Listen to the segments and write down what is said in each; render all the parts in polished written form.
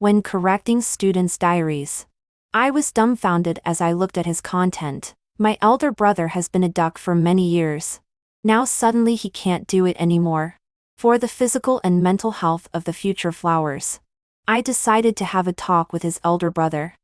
when correcting students' diaries. I was dumbfounded as I looked at his content. My elder brother has been a duck for many years. Now suddenly he can't do it anymore. For the physical and mental health of the future flowers. I decided to have a talk with his elder brother.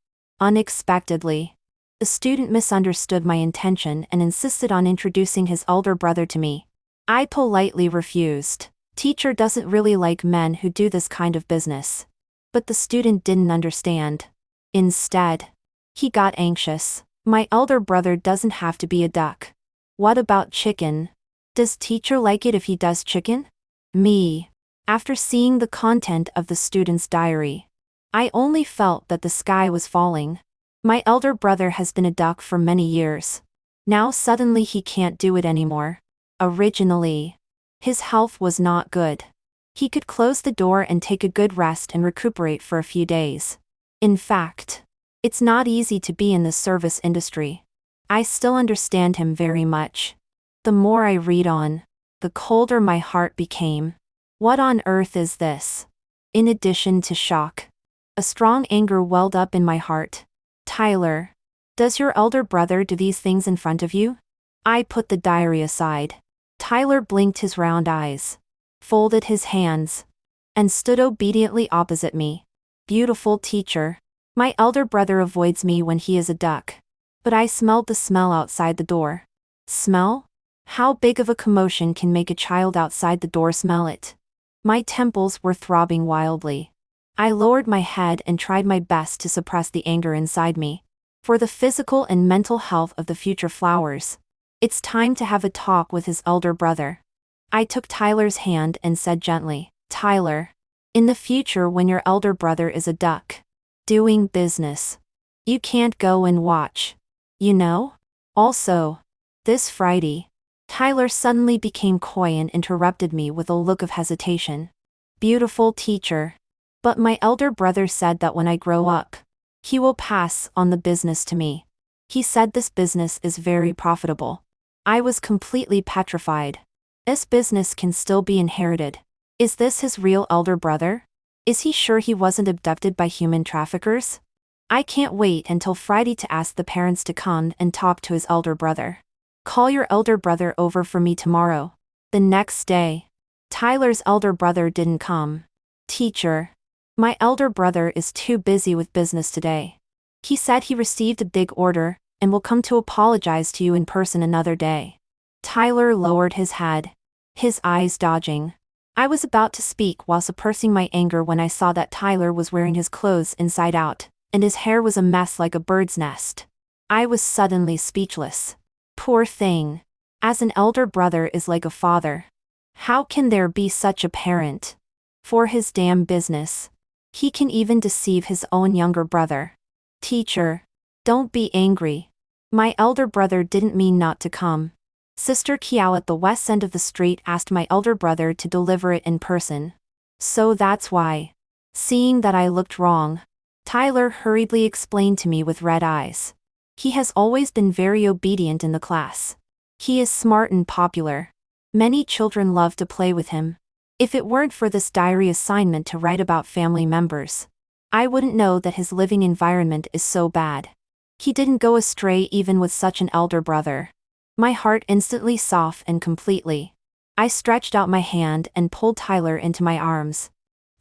Unexpectedly, the student misunderstood my intention and insisted on introducing his elder brother to me. I politely refused. Teacher doesn't really like men who do this kind of business. But the student didn't understand. Instead, he got anxious. My elder brother doesn't have to be a duck. What about chicken? Does teacher like it if he does chicken? Me. After seeing the content of the student's diary, I only felt that the sky was falling. My elder brother has been a duck for many years. Now suddenly he can't do it anymore. Originally, his health was not good. He could close the door and take a good rest and recuperate for a few days. In fact, it's not easy to be in the service industry. I still understand him very much. The more I read on, the colder my heart became. What on earth is this? In addition to shock, a strong anger welled up in my heart. Tyler, does your elder brother do these things in front of you? I put the diary aside. Tyler blinked his round eyes, folded his hands, and stood obediently opposite me. Beautiful teacher. My elder brother avoids me when he is a duck. But I smelled the smell outside the door. Smell? How big of a commotion can make a child outside the door smell it? My temples were throbbing wildly. I lowered my head and tried my best to suppress the anger inside me. For the physical and mental health of the future flowers, it's time to have a talk with his elder brother. I took Tyler's hand and said gently, Tyler, in the future when your elder brother is a duck, doing business, you can't go and watch. You know? Also, this Friday. Tyler suddenly became coy and interrupted me with a look of hesitation. Beautiful teacher. But my elder brother said that when I grow up, he will pass on the business to me. He said this business is very profitable. I was completely petrified. This business can still be inherited. Is this his real elder brother? Is he sure he wasn't abducted by human traffickers? I can't wait until Friday to ask the parents to come and talk to his elder brother. Call your elder brother over for me tomorrow. The next day, Tyler's elder brother didn't come. Teacher, my elder brother is too busy with business today. He said he received a big order and will come to apologize to you in person another day. Tyler lowered his head, his eyes dodging. I was about to speak while suppressing my anger when I saw that Tyler was wearing his clothes inside out, and his hair was a mess like a bird's nest. I was suddenly speechless. Poor thing. As an elder brother is like a father. How can there be such a parent? For his damn business. He can even deceive his own younger brother. Teacher, don't be angry. My elder brother didn't mean not to come. Sister Kiao at the west end of the street asked my elder brother to deliver it in person. So that's why. Seeing that I looked wrong, Tyler hurriedly explained to me with red eyes. He has always been very obedient in the class. He is smart and popular. Many children love to play with him. If it weren't for this diary assignment to write about family members, I wouldn't know that his living environment is so bad. He didn't go astray even with such an elder brother. My heart instantly softened completely. I stretched out my hand and pulled Tyler into my arms.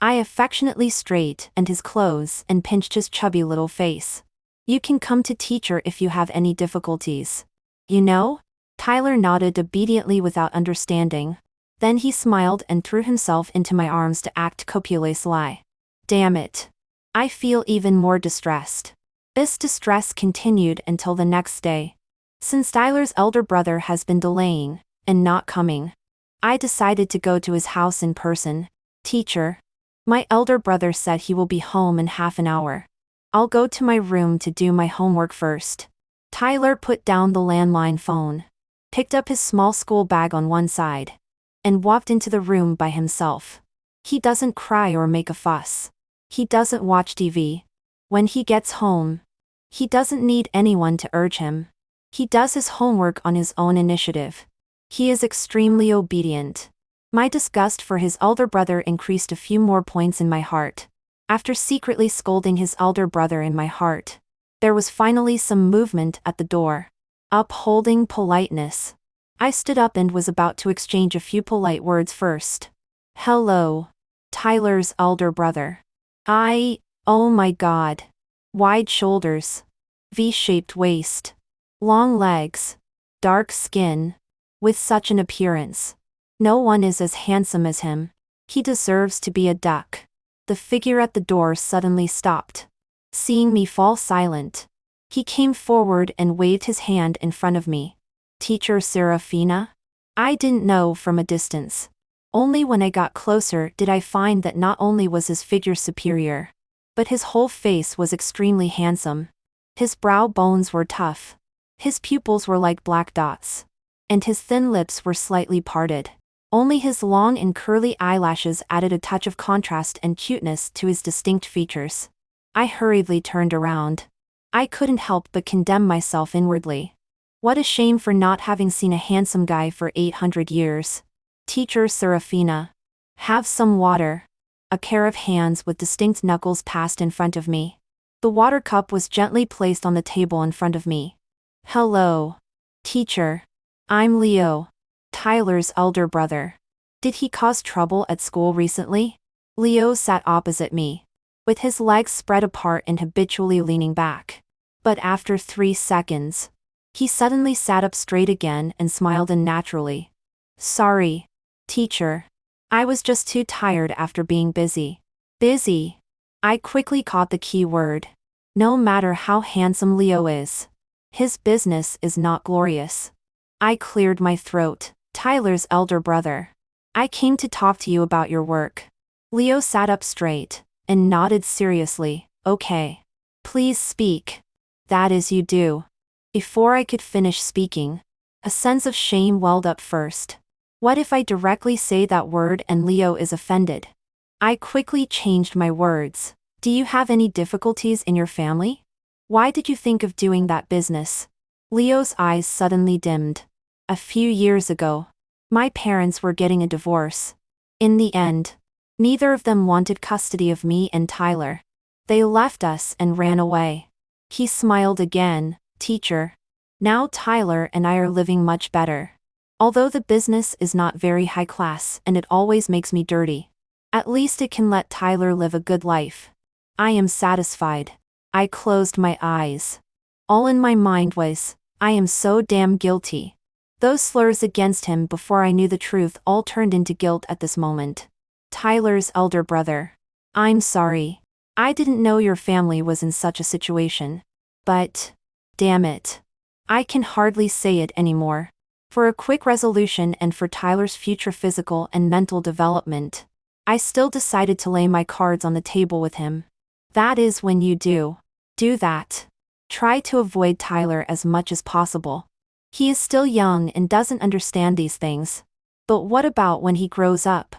I affectionately straightened his clothes and pinched his chubby little face. You can come to teacher if you have any difficulties. You know? Tyler nodded obediently without understanding. Then he smiled and threw himself into my arms to act copiously. Damn it. I feel even more distressed. This distress continued until the next day. Since Tyler's elder brother has been delaying and not coming, I decided to go to his house in person. Teacher, my elder brother said he will be home in half an hour. I'll go to my room to do my homework first. Tyler put down the landline phone, picked up his small school bag on one side, and walked into the room by himself. He doesn't cry or make a fuss. He doesn't watch TV. When he gets home, he doesn't need anyone to urge him. He does his homework on his own initiative. He is extremely obedient. My disgust for his elder brother increased a few more points in my heart. After secretly scolding his elder brother in my heart, there was finally some movement at the door. Upholding politeness. I stood up and was about to exchange a few polite words first. Hello. Tyler's elder brother. Oh my god. Wide shoulders. V-shaped waist. Long legs. Dark skin. With such an appearance. No one is as handsome as him. He deserves to be a duck. The figure at the door suddenly stopped. Seeing me fall silent, he came forward and waved his hand in front of me. Teacher Serafina? I didn't know from a distance. Only when I got closer did I find that not only was his figure superior, but his whole face was extremely handsome. His brow bones were tough. His pupils were like black dots. And his thin lips were slightly parted. Only his long and curly eyelashes added a touch of contrast and cuteness to his distinct features. I hurriedly turned around. I couldn't help but condemn myself inwardly. What a shame for not having seen a handsome guy for 800 years. Teacher Serafina. Have some water. A pair of hands with distinct knuckles passed in front of me. The water cup was gently placed on the table in front of me. Hello. Teacher. I'm Leo. Tyler's elder brother. Did he cause trouble at school recently? Leo sat opposite me, with his legs spread apart and habitually leaning back. But after 3 seconds, he suddenly sat up straight again and smiled unnaturally. Sorry, teacher. I was just too tired after being busy. Busy. I quickly caught the key word. No matter how handsome Leo is, his business is not glorious. I cleared my throat. Tyler's elder brother. I came to talk to you about your work. Leo sat up straight and nodded seriously. Okay. Please speak. That is, you do. Before I could finish speaking, a sense of shame welled up first. What if I directly say that word and Leo is offended? I quickly changed my words. Do you have any difficulties in your family? Why did you think of doing that business? Leo's eyes suddenly dimmed. A few years ago, my parents were getting a divorce. In the end, neither of them wanted custody of me and Tyler. They left us and ran away. He smiled again. Teacher. Now Tyler and I are living much better. Although the business is not very high class and it always makes me dirty, at least it can let Tyler live a good life. I am satisfied. I closed my eyes. All in my mind was, I am so damn guilty. Those slurs against him before I knew the truth all turned into guilt at this moment. Tyler's elder brother. I'm sorry. I didn't know your family was in such a situation. But, damn it. I can hardly say it anymore. For a quick resolution and for Tyler's future physical and mental development, I still decided to lay my cards on the table with him. That is, when you do that. Try to avoid Tyler as much as possible. He is still young and doesn't understand these things. But what about when he grows up?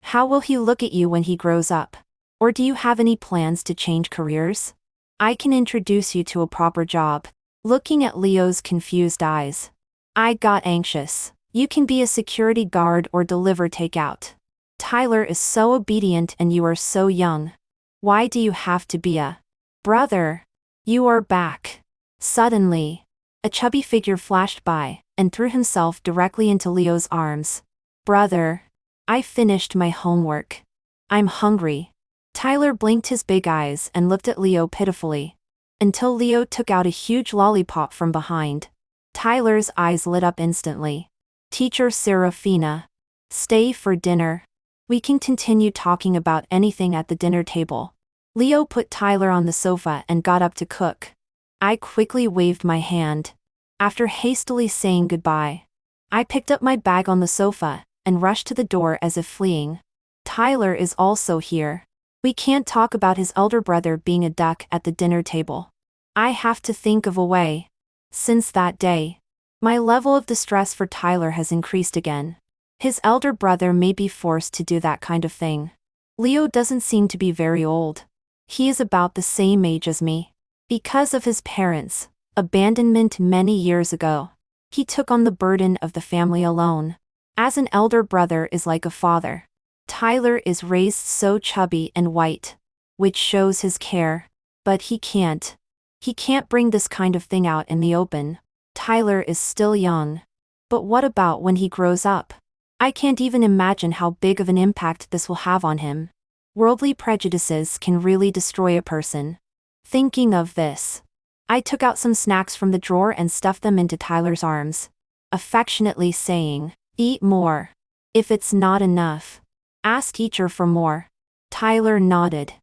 How will he look at you when he grows up? Or do you have any plans to change careers? I can introduce you to a proper job. Looking at Leo's confused eyes, I got anxious. You can be a security guard or deliver takeout. Tyler is so obedient and you are so young. Why do you have to be a brother? You are back. Suddenly, a chubby figure flashed by and threw himself directly into Leo's arms. Brother. I finished my homework. I'm hungry. Tyler blinked his big eyes and looked at Leo pitifully, until Leo took out a huge lollipop from behind. Tyler's eyes lit up instantly. Teacher Serafina. Stay for dinner. We can continue talking about anything at the dinner table. Leo put Tyler on the sofa and got up to cook. I quickly waved my hand. After hastily saying goodbye, I picked up my bag on the sofa and rushed to the door as if fleeing. Tyler is also here. We can't talk about his elder brother being a duck at the dinner table. I have to think of a way. Since that day, my level of distress for Tyler has increased again. His elder brother may be forced to do that kind of thing. Leo doesn't seem to be very old. He is about the same age as me. Because of his parents' abandonment many years ago, he took on the burden of the family alone. As an elder brother is like a father. Tyler is raised so chubby and white. which shows his care. But he can't. He can't bring this kind of thing out in the open. Tyler is still young. But what about when he grows up? I can't even imagine how big of an impact this will have on him. Worldly prejudices can really destroy a person. Thinking of this, I took out some snacks from the drawer and stuffed them into Tyler's arms, affectionately saying, "Eat more. If it's not enough, ask teacher for more." Tyler nodded.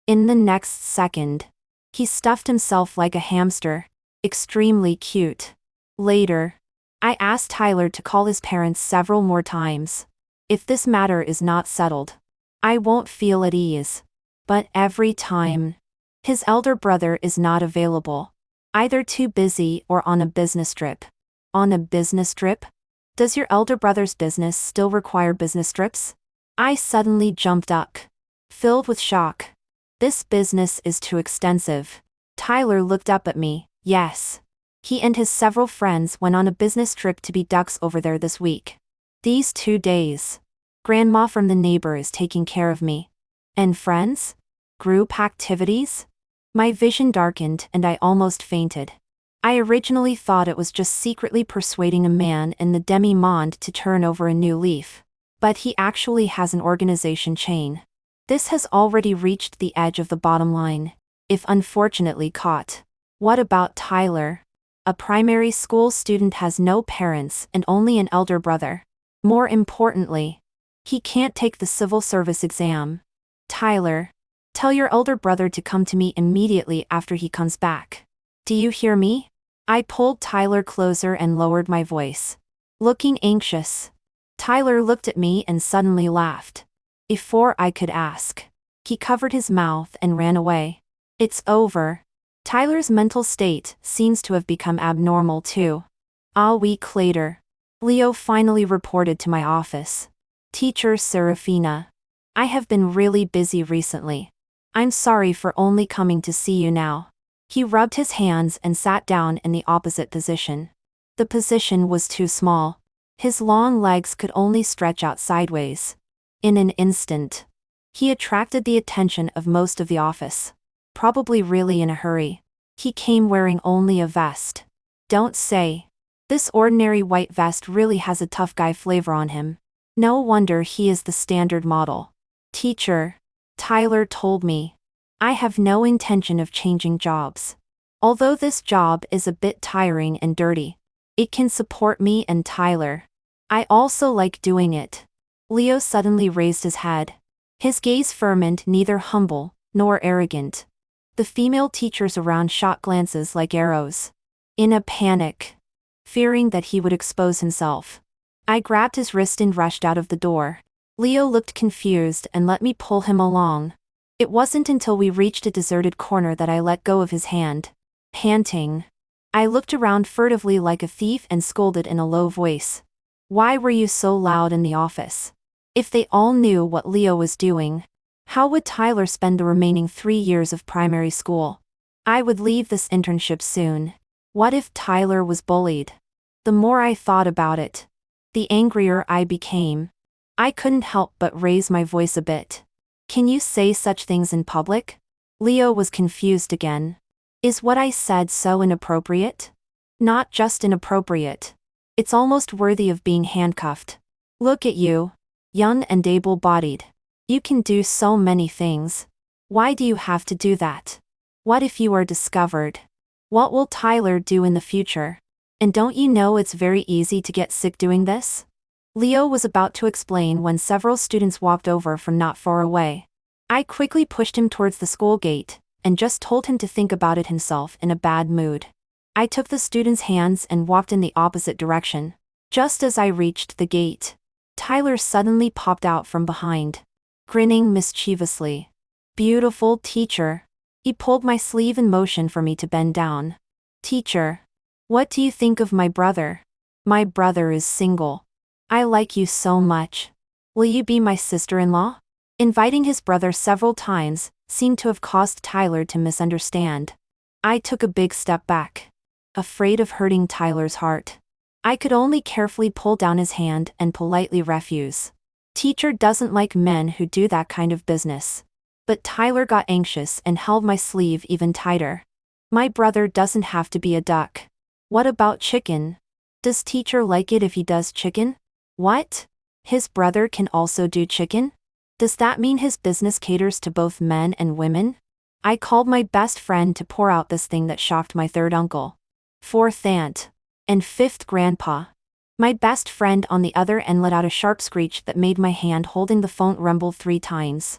In the next second, he stuffed himself like a hamster. Extremely cute. Later, I asked Tyler to call his parents several more times. If this matter is not settled, I won't feel at ease. But every time, his elder brother is not available. Either too busy or on a business trip. On a business trip? Does your elder brother's business still require business trips? I suddenly jumped up, filled with shock. This business is too extensive. Tyler looked up at me. Yes. He and his several friends went on a business trip to be ducks over there this week. These 2 days. Grandma from the neighbor is taking care of me. And friends? Group activities? My vision darkened and I almost fainted. I originally thought it was just secretly persuading a man in the demi-monde to turn over a new leaf. But he actually has an organization chain. This has already reached the edge of the bottom line, if unfortunately caught. What about Tyler? A primary school student has no parents and only an elder brother. More importantly, he can't take the civil service exam. Tyler, tell your elder brother to come to me immediately after he comes back. Do you hear me? I pulled Tyler closer and lowered my voice, looking anxious. Tyler looked at me and suddenly laughed. Before I could ask, he covered his mouth and ran away. It's over. Tyler's mental state seems to have become abnormal too. A week later, Leo finally reported to my office. Teacher Serafina, I have been really busy recently. I'm sorry for only coming to see you now. He rubbed his hands and sat down in the opposite position. The position was too small. His long legs could only stretch out sideways. In an instant, he attracted the attention of most of the office. Probably really in a hurry. He came wearing only a vest. Don't say. This ordinary white vest really has a tough guy flavor on him. No wonder he is the standard model. Teacher, Tyler told me, I have no intention of changing jobs. Although this job is a bit tiring and dirty, it can support me and Tyler. I also like doing it. Leo suddenly raised his head. His gaze firm and neither humble nor arrogant. The female teachers around shot glances like arrows. In a panic, fearing that he would expose himself, I grabbed his wrist and rushed out of the door. Leo looked confused and let me pull him along. It wasn't until we reached a deserted corner that I let go of his hand. Panting, I looked around furtively like a thief and scolded in a low voice. Why were you so loud in the office? If they all knew what Leo was doing, how would Tyler spend the remaining 3 years of primary school? I would leave this internship soon. What if Tyler was bullied? The more I thought about it, the angrier I became. I couldn't help but raise my voice a bit. Can you say such things in public? Leo was confused again. Is what I said so inappropriate? Not just inappropriate. It's almost worthy of being handcuffed. Look at you, young and able-bodied. You can do so many things. Why do you have to do that? What if you are discovered? What will Tyler do in the future? And don't you know it's very easy to get sick doing this? Leo was about to explain when several students walked over from not far away. I quickly pushed him towards the school gate, and just told him to think about it himself in a bad mood. I took the student's hands and walked in the opposite direction. Just as I reached the gate, Tyler suddenly popped out from behind, grinning mischievously. Beautiful teacher. He pulled my sleeve in motion for me to bend down. Teacher, what do you think of my brother? My brother is single. I like you so much. Will you be my sister-in-law? Inviting his brother several times seemed to have caused Tyler to misunderstand. I took a big step back, afraid of hurting Tyler's heart. I could only carefully pull down his hand and politely refuse. Teacher doesn't like men who do that kind of business. But Tyler got anxious and held my sleeve even tighter. My brother doesn't have to be a duck. What about chicken? Does teacher like it if he does chicken? What? His brother can also do chicken? Does that mean his business caters to both men and women? I called my best friend to pour out this thing that shocked my third uncle, fourth aunt, and fifth grandpa. My best friend on the other end let out a sharp screech that made my hand holding the phone rumble 3 times.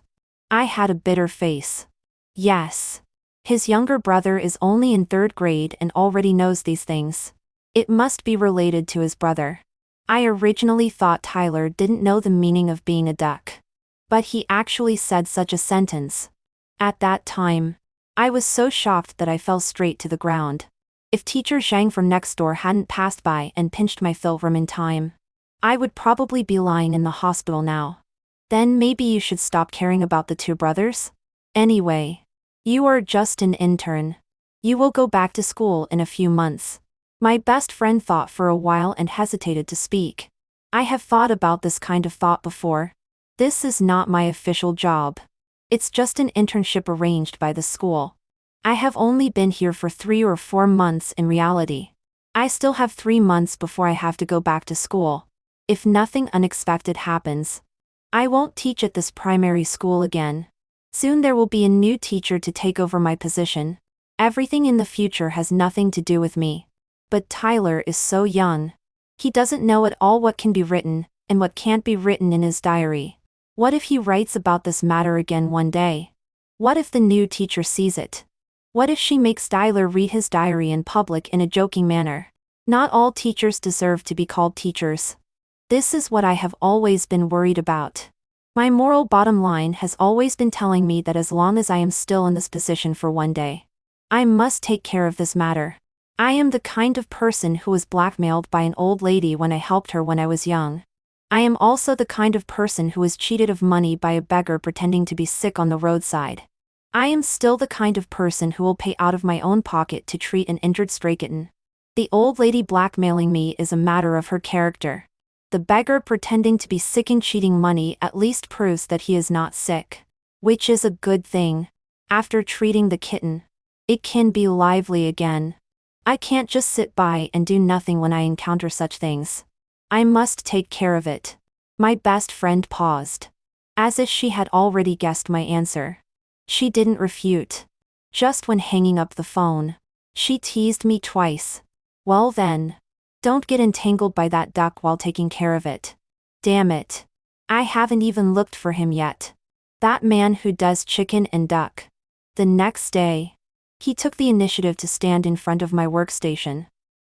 I had a bitter face. Yes. His younger brother is only in 3rd grade and already knows these things. It must be related to his brother. I originally thought Tyler didn't know the meaning of being a duck. But he actually said such a sentence. At that time, I was so shocked that I fell straight to the ground. If teacher Zhang from next door hadn't passed by and pinched my film in time, I would probably be lying in the hospital now. Then maybe you should stop caring about the 2 brothers? Anyway, you are just an intern. You will go back to school in a few months. My best friend thought for a while and hesitated to speak. I have thought about this kind of thought before. This is not my official job. It's just an internship arranged by the school. I have only been here for 3 or 4 months in reality. I still have 3 months before I have to go back to school. If nothing unexpected happens, I won't teach at this primary school again. Soon there will be a new teacher to take over my position. Everything in the future has nothing to do with me. But Tyler is so young. He doesn't know at all what can be written, and what can't be written in his diary. What if he writes about this matter again one day? What if the new teacher sees it? What if she makes Tyler read his diary in public in a joking manner? Not all teachers deserve to be called teachers. This is what I have always been worried about. My moral bottom line has always been telling me that as long as I am still in this position for one day, I must take care of this matter. I am the kind of person who was blackmailed by an old lady when I helped her when I was young. I am also the kind of person who was cheated of money by a beggar pretending to be sick on the roadside. I am still the kind of person who will pay out of my own pocket to treat an injured stray kitten. The old lady blackmailing me is a matter of her character. The beggar pretending to be sick and cheating money at least proves that he is not sick, which is a good thing. After treating the kitten, it can be lively again. I can't just sit by and do nothing when I encounter such things. I must take care of it. My best friend paused, as if she had already guessed my answer. She didn't refute. Just when hanging up the phone, she teased me twice. Well then, don't get entangled by that duck while taking care of it. Damn it. I haven't even looked for him yet. That man who does chicken and duck. The next day, he took the initiative to stand in front of my workstation.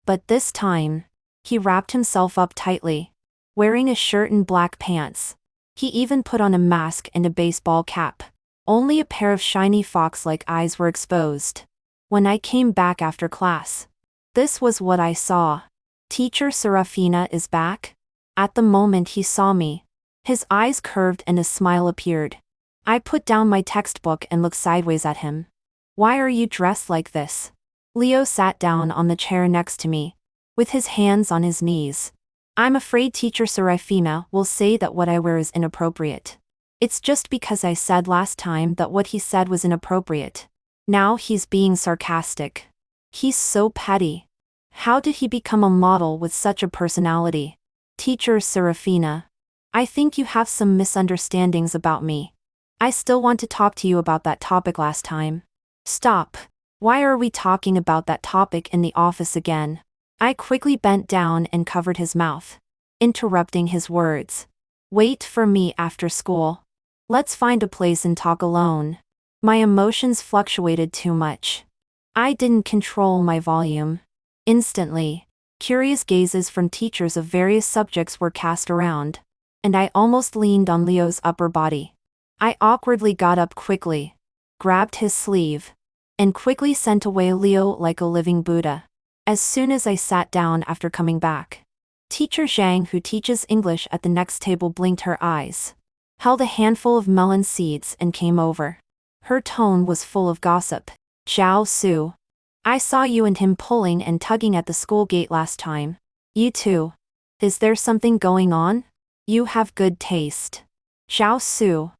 But this time, he wrapped himself up tightly, wearing a shirt and black pants. He even put on a mask and a baseball cap. Only a pair of shiny fox-like eyes were exposed. When I came back after class, this was what I saw. Teacher Serafina is back? At the moment he saw me, his eyes curved and a smile appeared. I put down my textbook and looked sideways at him. Why are you dressed like this? Leo sat down on the chair next to me, with his hands on his knees. I'm afraid Teacher Serafina will say that what I wear is inappropriate. It's just because I said last time that what he said was inappropriate. Now he's being sarcastic. He's so petty. How did he become a model with such a personality? Teacher Serafina, I think you have some misunderstandings about me. I still want to talk to you about that topic last time. Stop. Why are we talking about that topic in the office again? I quickly bent down and covered his mouth, interrupting his words. Wait for me after school. Let's find a place and talk alone. My emotions fluctuated too much. I didn't control my volume. Instantly, curious gazes from teachers of various subjects were cast around, and I almost leaned on Leo's upper body. I awkwardly got up quickly, grabbed his sleeve, and quickly sent away Leo like a living Buddha. As soon as I sat down after coming back, Teacher Zhang, who teaches English at the next table, blinked her eyes, held a handful of melon seeds and came over. Her tone was full of gossip. Zhao Su, I saw you and him pulling and tugging at the school gate last time. You too. Is there something going on? You have good taste. Zhao Su.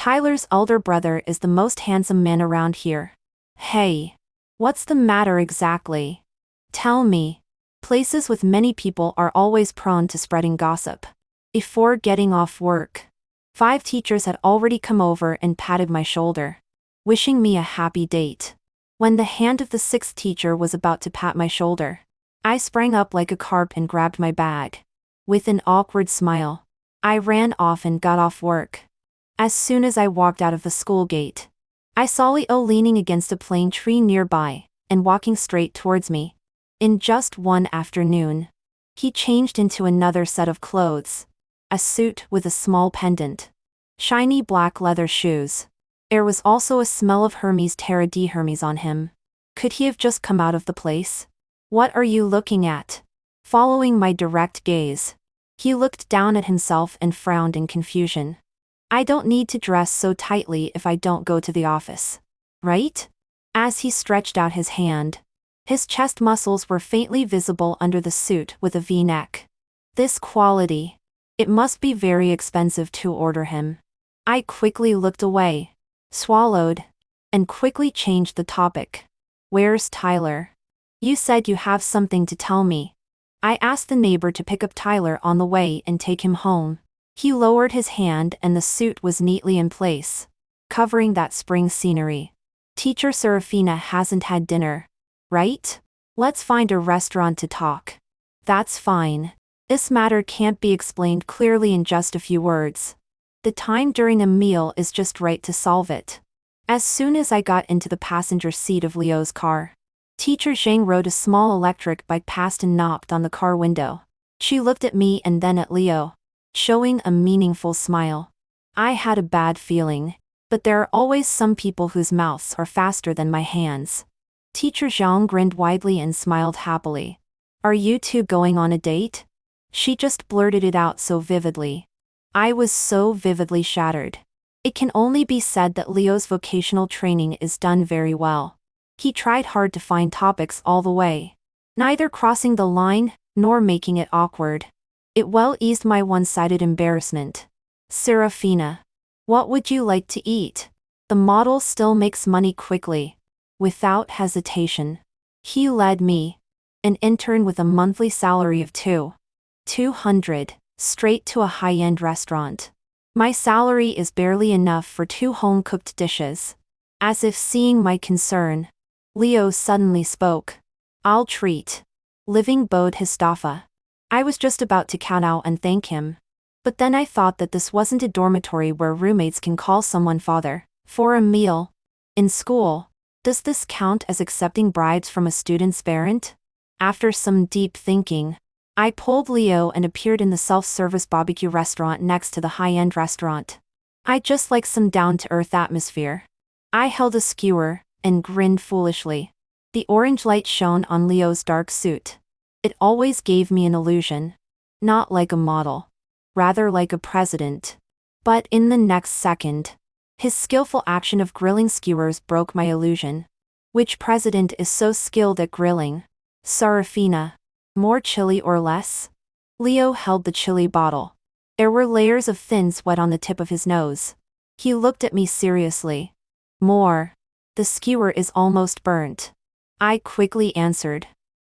Tyler's elder brother is the most handsome man around here. Hey. What's the matter exactly? Tell me. Places with many people are always prone to spreading gossip. Before getting off work, 5 teachers had already come over and patted my shoulder, wishing me a happy date. When the hand of the 6th teacher was about to pat my shoulder, I sprang up like a carp and grabbed my bag. With an awkward smile, I ran off and got off work. As soon as I walked out of the school gate, I saw Leo leaning against a plane tree nearby and walking straight towards me. In just one afternoon, he changed into another set of clothes. A suit with a small pendant. Shiny black leather shoes. There was also a smell of Hermes Terra de Hermes on him. Could he have just come out of the place? What are you looking at? Following my direct gaze, he looked down at himself and frowned in confusion. I don't need to dress so tightly if I don't go to the office. Right? As he stretched out his hand, his chest muscles were faintly visible under the suit with a V-neck. This quality. It must be very expensive to order him. I quickly looked away, swallowed, and quickly changed the topic. Where's Tyler? You said you have something to tell me. I asked the neighbor to pick up Tyler on the way and take him home. He lowered his hand and the suit was neatly in place, covering that spring scenery. Teacher Serafina hasn't had dinner, right? Let's find a restaurant to talk. That's fine. This matter can't be explained clearly in just a few words. The time during a meal is just right to solve it. As soon as I got into the passenger seat of Leo's car, Teacher Zhang rode a small electric bike past and knocked on the car window. She looked at me and then at Leo, showing a meaningful smile. I had a bad feeling, but there are always some people whose mouths are faster than my hands. Teacher Zhang grinned widely and smiled happily. Are you two going on a date? She just blurted it out so vividly. I was so vividly shattered. It can only be said that Leo's vocational training is done very well. He tried hard to find topics all the way, neither crossing the line, nor making it awkward. It well eased my one-sided embarrassment. Serafina. What would you like to eat? The model still makes money quickly. Without hesitation. He led me, an intern with a monthly salary of $200, straight to a high-end restaurant. My salary is barely enough for 2 home-cooked dishes. As if seeing my concern, Leo suddenly spoke. I'll treat. Living Bod Histafa. I was just about to kowtow and thank him. But then I thought that this wasn't a dormitory where roommates can call someone father, for a meal. In school, does this count as accepting bribes from a student's parent? After some deep thinking, I pulled Leo and appeared in the self-service barbecue restaurant next to the high-end restaurant. I just like some down-to-earth atmosphere. I held a skewer and grinned foolishly. The orange light shone on Leo's dark suit. It always gave me an illusion. Not like a model. Rather like a president. But in the next second, his skillful action of grilling skewers broke my illusion. Which president is so skilled at grilling? Serafina. More chili or less? Leo held the chili bottle. There were layers of thin sweat on the tip of his nose. He looked at me seriously. More. The skewer is almost burnt. I quickly answered.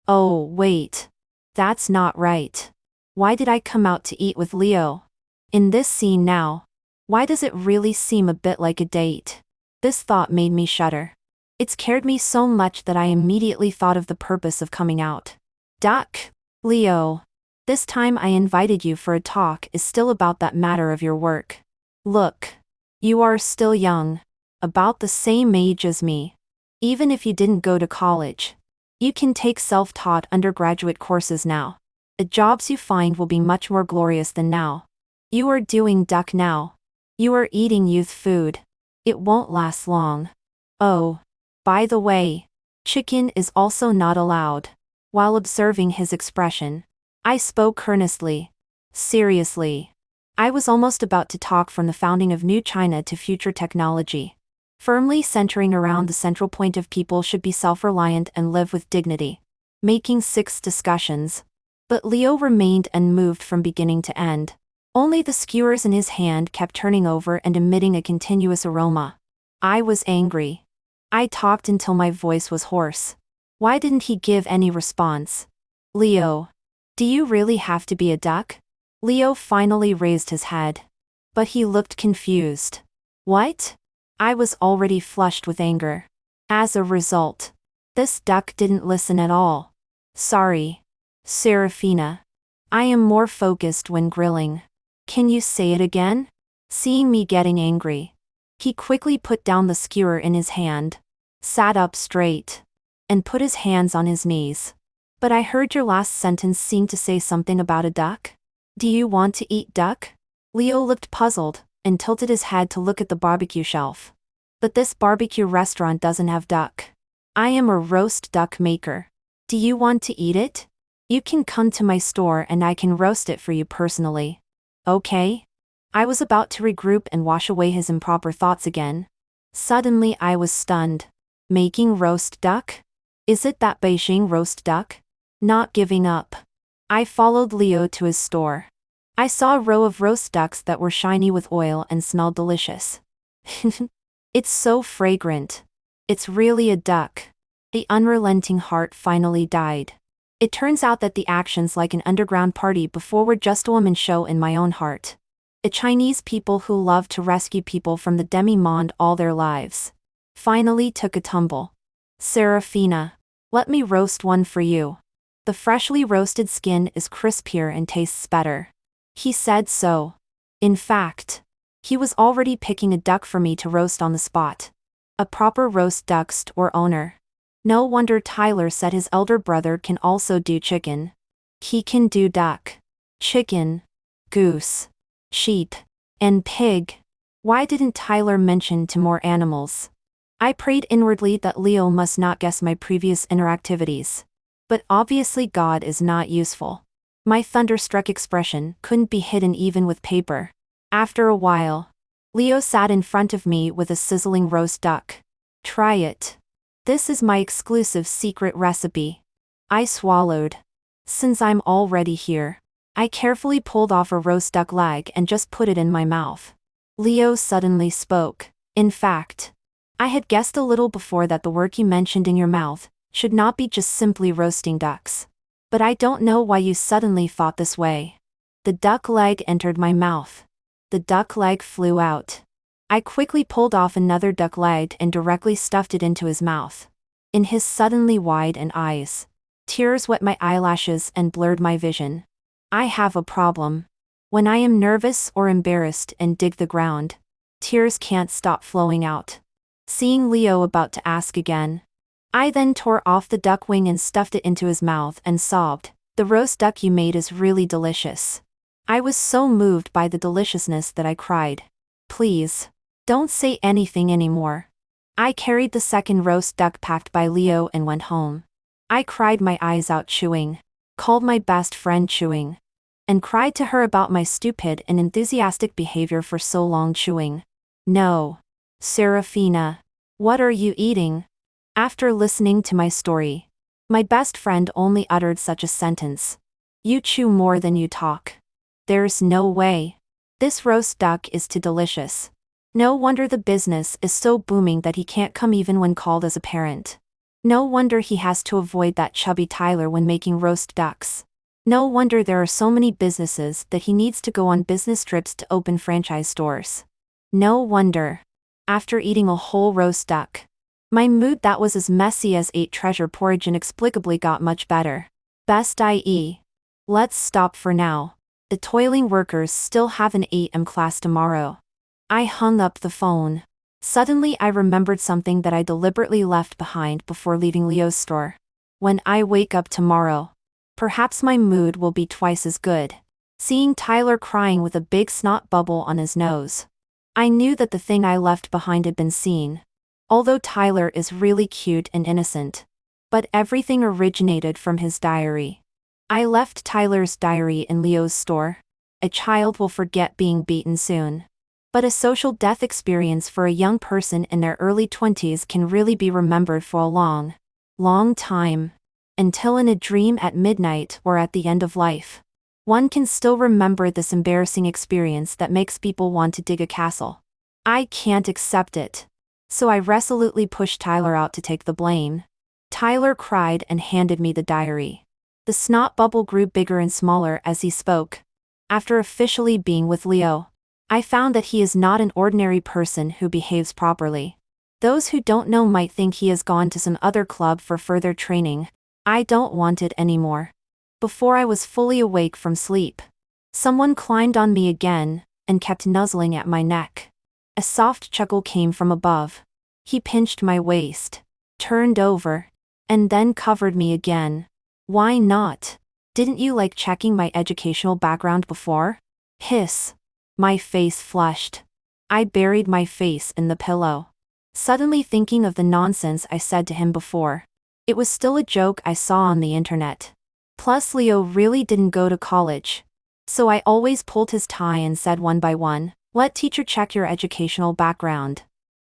Oh, wait. That's not right. Why did I come out to eat with Leo? In this scene now, why does it really seem a bit like a date? This thought made me shudder. It scared me so much that I immediately thought of the purpose of coming out. Duck. Leo. This time I invited you for a talk is still about that matter of your work. Look. You are still young. About the same age as me. Even if you didn't go to college, you can take self-taught undergraduate courses now. The jobs you find will be much more glorious than now. You are doing duck now. You are eating youth food. It won't last long. Oh. By the way, chicken is also not allowed. While observing his expression, I spoke earnestly. Seriously. I was almost about to talk from the founding of New China to future technology. Firmly centering around the central point of people should be self-reliant and live with dignity. Making 6 discussions. But Leo remained unmoved from beginning to end. Only the skewers in his hand kept turning over and emitting a continuous aroma. I was angry. I talked until my voice was hoarse. Why didn't he give any response? Leo. Do you really have to be a duck? Leo finally raised his head. But he looked confused. What? I was already flushed with anger. As a result, this duck didn't listen at all. Sorry, Serafina. I am more focused when grilling. Can you say it again? Seeing me getting angry, he quickly put down the skewer in his hand, sat up straight, and put his hands on his knees. But I heard your last sentence seem to say something about a duck. Do you want to eat duck? Leo looked puzzled and tilted his head to look at the barbecue shelf. But this barbecue restaurant doesn't have duck. I am a roast duck maker. Do you want to eat it? You can come to my store and I can roast it for you personally. Okay? I was about to regroup and wash away his improper thoughts again. Suddenly I was stunned. Making roast duck? Is it that Beijing roast duck? Not giving up. I followed Leo to his store. I saw a row of roast ducks that were shiny with oil and smelled delicious. It's so fragrant. It's really a duck. The unrelenting heart finally died. It turns out that the actions like an underground party before were just a woman show in my own heart. A Chinese people who love to rescue people from the demi-monde all their lives. Finally took a tumble. Serafina, let me roast one for you. The freshly roasted skin is crispier and tastes better. He said so. In fact, he was already picking a duck for me to roast on the spot. A proper roast duck store owner. No wonder Tyler said his elder brother can also do chicken. He can do duck, chicken, goose, sheep, and pig. Why didn't Tyler mention to more animals? I prayed inwardly that Leo must not guess my previous interactivities. But obviously God is not useful. My thunderstruck expression couldn't be hidden even with paper. After a while, Leo sat in front of me with a sizzling roast duck. Try it. This is my exclusive secret recipe. I swallowed. Since I'm already here, I carefully pulled off a roast duck leg and just put it in my mouth. Leo suddenly spoke. In fact, I had guessed a little before that the work you mentioned in your mouth should not be just simply roasting ducks. But I don't know why you suddenly thought this way. The duck leg entered my mouth. The duck leg flew out. I quickly pulled off another duck leg and directly stuffed it into his mouth. In his suddenly widened eyes, tears wet my eyelashes and blurred my vision. I have a problem. When I am nervous or embarrassed and dig the ground, tears can't stop flowing out. Seeing Leo about to ask again, I then tore off the duck wing and stuffed it into his mouth and sobbed. The roast duck you made is really delicious. I was so moved by the deliciousness that I cried. Please, don't say anything anymore. I carried the second roast duck packed by Leo and went home. I cried my eyes out chewing, called my best friend chewing, and cried to her about my stupid and enthusiastic behavior for so long chewing. No. Serafina, what are you eating? After listening to my story, my best friend only uttered such a sentence. You chew more than you talk. There's no way. This roast duck is too delicious. No wonder the business is so booming that he can't come even when called as a parent. No wonder he has to avoid that chubby Tyler when making roast ducks. No wonder there are so many businesses that he needs to go on business trips to open franchise stores. No wonder. After eating a whole roast duck, my mood that was as messy as ate treasure porridge inexplicably got much better. Best IE. Let's stop for now. The toiling workers still have an 8 AM class tomorrow. I hung up the phone. Suddenly I remembered something that I deliberately left behind before leaving Leo's store. When I wake up tomorrow, perhaps my mood will be twice as good. Seeing Tyler crying with a big snot bubble on his nose, I knew that the thing I left behind had been seen. Although Tyler is really cute and innocent, but everything originated from his diary. I left Tyler's diary in Leo's store. A child will forget being beaten soon. But a social death experience for a young person in their early 20s can really be remembered for a long, long time. Until in a dream at midnight or at the end of life. One can still remember this embarrassing experience that makes people want to dig a castle. I can't accept it. So I resolutely pushed Tyler out to take the blame. Tyler cried and handed me the diary. The snot bubble grew bigger and smaller as he spoke. After officially being with Leo, I found that he is not an ordinary person who behaves properly. Those who don't know might think he has gone to some other club for further training. I don't want it anymore. Before I was fully awake from sleep, someone climbed on me again and kept nuzzling at my neck. A soft chuckle came from above. He pinched my waist, turned over, and then covered me again. Why not? Didn't you like checking my educational background before? Hiss. My face flushed. I buried my face in the pillow, suddenly thinking of the nonsense I said to him before. It was still a joke I saw on the internet. Plus Leo really didn't go to college. So I always pulled his tie and said one by one, "Let teacher check your educational background."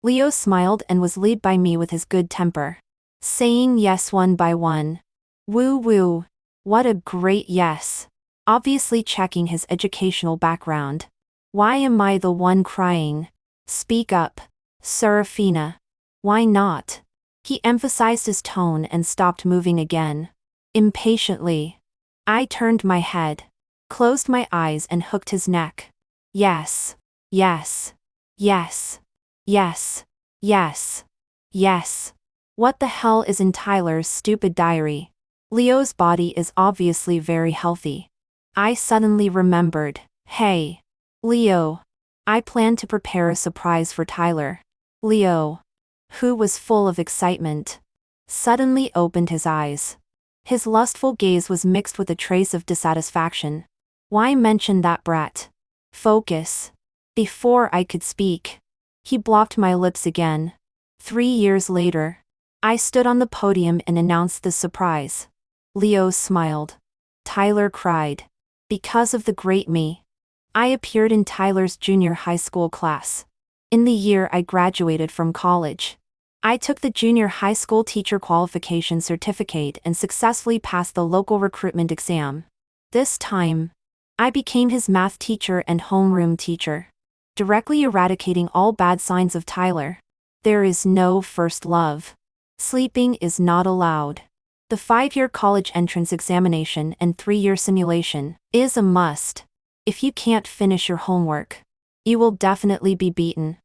Leo smiled and was led by me with his good temper, saying yes one by one. Woo woo. What a great yes. Obviously checking his educational background. Why am I the one crying? Speak up, Serafina. Why not? He emphasized his tone and stopped moving again. Impatiently. I turned my head, closed my eyes and hooked his neck. Yes. Yes. Yes. Yes. Yes. Yes. What the hell is in Tyler's stupid diary? Leo's body is obviously very healthy. I suddenly remembered. Hey. Leo. I planned to prepare a surprise for Tyler. Leo, who was full of excitement, suddenly opened his eyes. His lustful gaze was mixed with a trace of dissatisfaction. Why mention that brat? Focus. Before I could speak, he blocked my lips again. 3 years later, I stood on the podium and announced the surprise. Leo smiled. Tyler cried. Because of the great me, I appeared in Tyler's junior high school class. In the year I graduated from college, I took the junior high school teacher qualification certificate and successfully passed the local recruitment exam. This time, I became his math teacher and homeroom teacher, directly eradicating all bad signs of Tyler. There is no first love. Sleeping is not allowed. The 5-year college entrance examination and 3-year simulation is a must. If you can't finish your homework, you will definitely be beaten.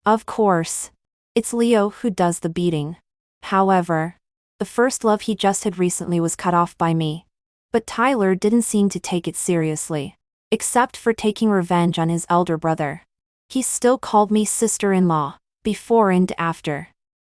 Of course, it's Leo who does the beating. However, the first love he just had recently was cut off by me. But Tyler didn't seem to take it seriously, except for taking revenge on his elder brother. He still called me sister-in-law, before and after.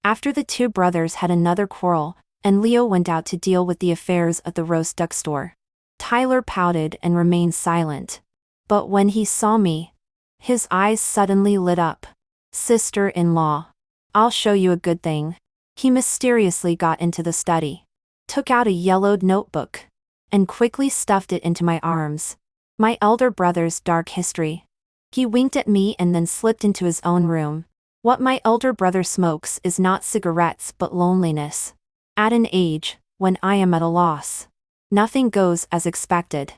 After the two brothers had another quarrel, and Leo went out to deal with the affairs at the roast duck store, Tyler pouted and remained silent. But when he saw me, his eyes suddenly lit up. Sister-in-law. I'll show you a good thing. He mysteriously got into the study, took out a yellowed notebook, and quickly stuffed it into my arms. My elder brother's dark history. He winked at me and then slipped into his own room. What my elder brother smokes is not cigarettes but loneliness. At an age when I am at a loss, nothing goes as expected.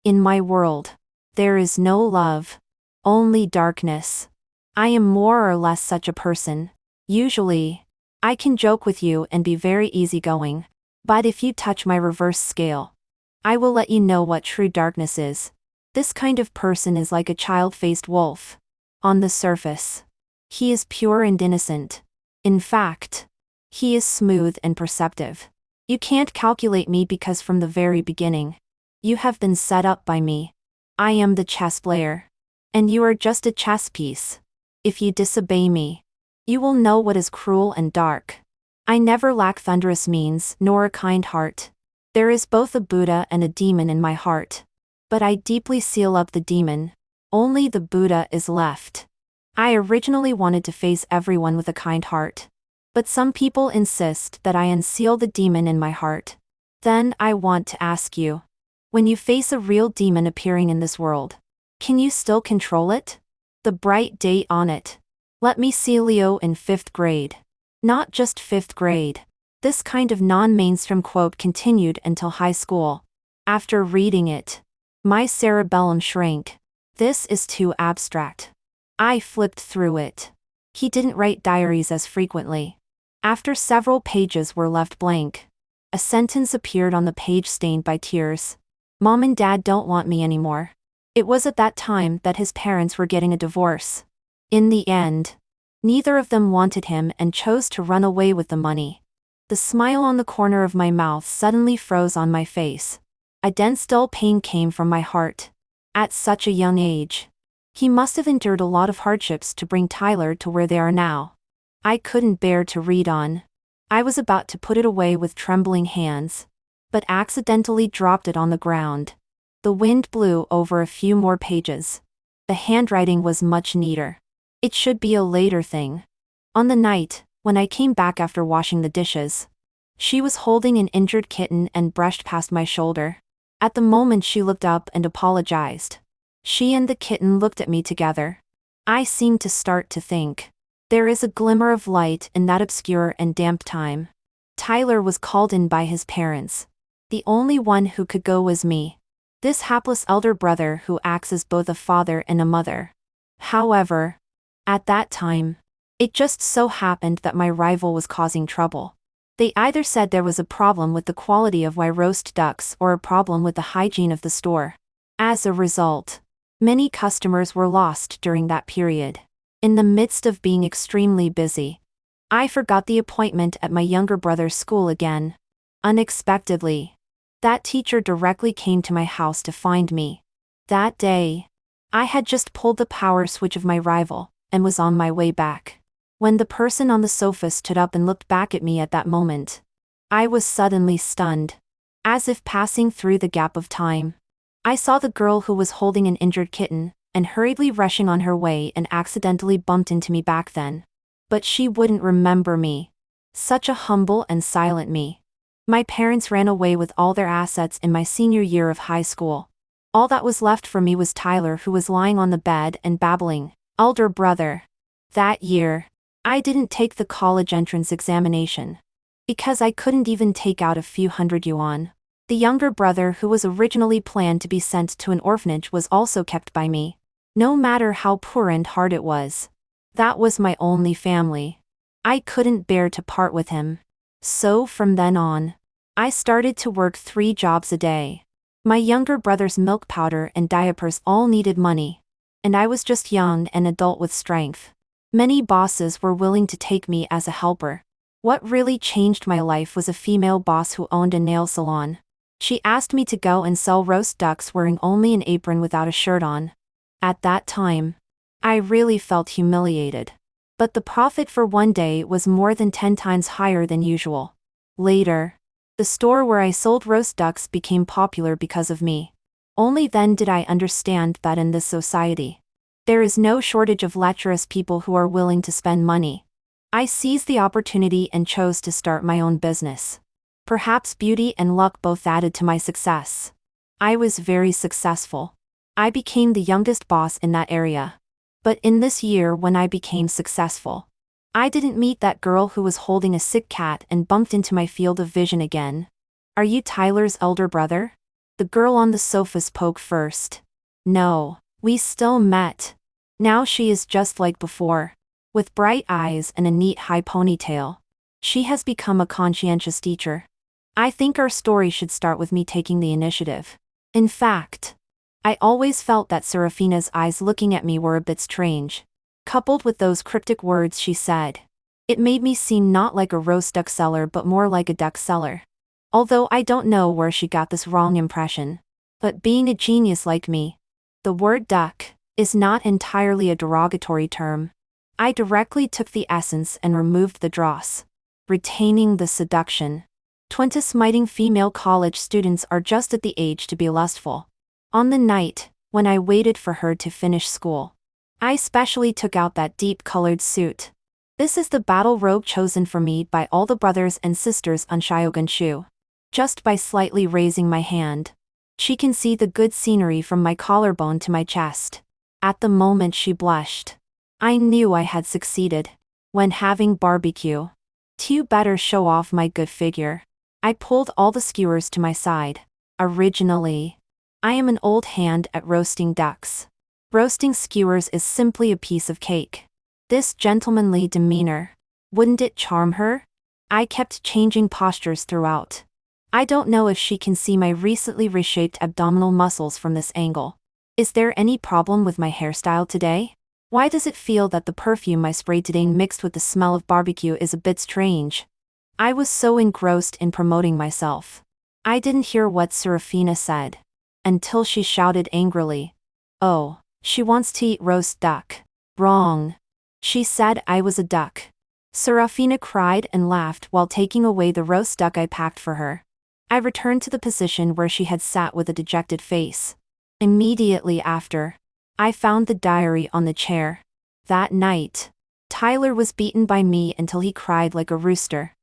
In my world, there is no love, only darkness. I am more or less such a person. Usually, I can joke with you and be very easygoing, but if you touch my reverse scale, I will let you know what true darkness is. This kind of person is like a child-faced wolf. On the surface, he is pure and innocent. In fact, he is smooth and perceptive. You can't calculate me because from the very beginning, you have been set up by me. I am the chess player, and you are just a chess piece. If you disobey me, you will know what is cruel and dark. I never lack thunderous means nor a kind heart. There is both a Buddha and a demon in my heart. But I deeply seal up the demon. Only the Buddha is left. I originally wanted to face everyone with a kind heart. But some people insist that I unseal the demon in my heart. Then I want to ask you, when you face a real demon appearing in this world, can you still control it? The bright date on it. Let me see Leo in 5th grade. Not just 5th grade. This kind of non-mainstream quote continued until high school. After reading it, My cerebellum shrank. This is too abstract. I flipped through it. He didn't write diaries as frequently. After several pages were left blank, a sentence appeared on the page stained by tears. Mom and Dad don't want me anymore. It was at that time that his parents were getting a divorce. In the end, neither of them wanted him and chose to run away with the money. The smile on the corner of my mouth suddenly froze on my face. A dense dull pain came from my heart. At such a young age, he must have endured a lot of hardships to bring Tyler to where they are now. I couldn't bear to read on. I was about to put it away with trembling hands, but accidentally dropped it on the ground. The wind blew over a few more pages. The handwriting was much neater. It should be a later thing. On the night, when I came back after washing the dishes, she was holding an injured kitten and brushed past my shoulder. At the moment she looked up and apologized. She and the kitten looked at me together. I seemed to start to think. There is a glimmer of light in that obscure and damp time. Tyler was called in by his parents. The only one who could go was me. This hapless elder brother who acts as both a father and a mother. However, at that time, it just so happened that my rival was causing trouble. They either said there was a problem with the quality of my roast ducks or a problem with the hygiene of the store. As a result, many customers were lost during that period. In the midst of being extremely busy, I forgot the appointment at my younger brother's school again. Unexpectedly, that teacher directly came to my house to find me. That day, I had just pulled the power switch of my rival and was on my way back. When the person on the sofa stood up and looked back at me at that moment, I was suddenly stunned. As if passing through the gap of time, I saw the girl who was holding an injured kitten and hurriedly rushing on her way and accidentally bumped into me back then. But she wouldn't remember me. Such a humble and silent me. My parents ran away with all their assets in my senior year of high school. All that was left for me was Tyler, who was lying on the bed and babbling, "Elder brother." That year, I didn't take the college entrance examination. Because I couldn't even take out a few hundred yuan. The younger brother, who was originally planned to be sent to an orphanage, was also kept by me. No matter how poor and hard it was. That was my only family. I couldn't bear to part with him. So from then on, I started to work 3 jobs a day. My younger brother's milk powder and diapers all needed money. And I was just young and adult with strength. Many bosses were willing to take me as a helper. What really changed my life was a female boss who owned a nail salon. She asked me to go and sell roast ducks wearing only an apron without a shirt on. At that time, I really felt humiliated. But the profit for one day was more than 10 times higher than usual. Later, the store where I sold roast ducks became popular because of me. Only then did I understand that in this society, there is no shortage of lecherous people who are willing to spend money. I seized the opportunity and chose to start my own business. Perhaps beauty and luck both added to my success. I was very successful. I became the youngest boss in that area. But in this year when I became successful, I didn't meet that girl who was holding a sick cat and bumped into my field of vision again. "Are you Tyler's elder brother?" The girl on the sofa spoke first. "No, we still met. Now she is just like before. With bright eyes and a neat high ponytail. She has become a conscientious teacher. I think our story should start with me taking the initiative. In fact, I always felt that Serafina's eyes looking at me were a bit strange. Coupled with those cryptic words she said, it made me seem not like a roast duck seller but more like a duck seller. Although I don't know where she got this wrong impression. But being a genius like me, the word duck is not entirely a derogatory term. I directly took the essence and removed the dross, retaining the seduction. 20 smiting female college students are just at the age to be lustful. On the night, when I waited for her to finish school, I specially took out that deep-colored suit. This is the battle robe chosen for me by all the brothers and sisters on Shyoganshu. Just by slightly raising my hand, she can see the good scenery from my collarbone to my chest. At the moment she blushed. I knew I had succeeded. When having barbecue, to better show off my good figure, I pulled all the skewers to my side. Originally, I am an old hand at roasting ducks. Roasting skewers is simply a piece of cake. This gentlemanly demeanor. Wouldn't it charm her? I kept changing postures throughout. I don't know if she can see my recently reshaped abdominal muscles from this angle. Is there any problem with my hairstyle today? Why does it feel that the perfume I sprayed today mixed with the smell of barbecue is a bit strange? I was so engrossed in promoting myself. I didn't hear what Serafina said. Until she shouted angrily. Oh, she wants to eat roast duck. Wrong. She said I was a duck. Serafina cried and laughed while taking away the roast duck I packed for her. I returned to the position where she had sat with a dejected face. Immediately after, I found the diary on the chair. That night, Tyler was beaten by me until he cried like a rooster.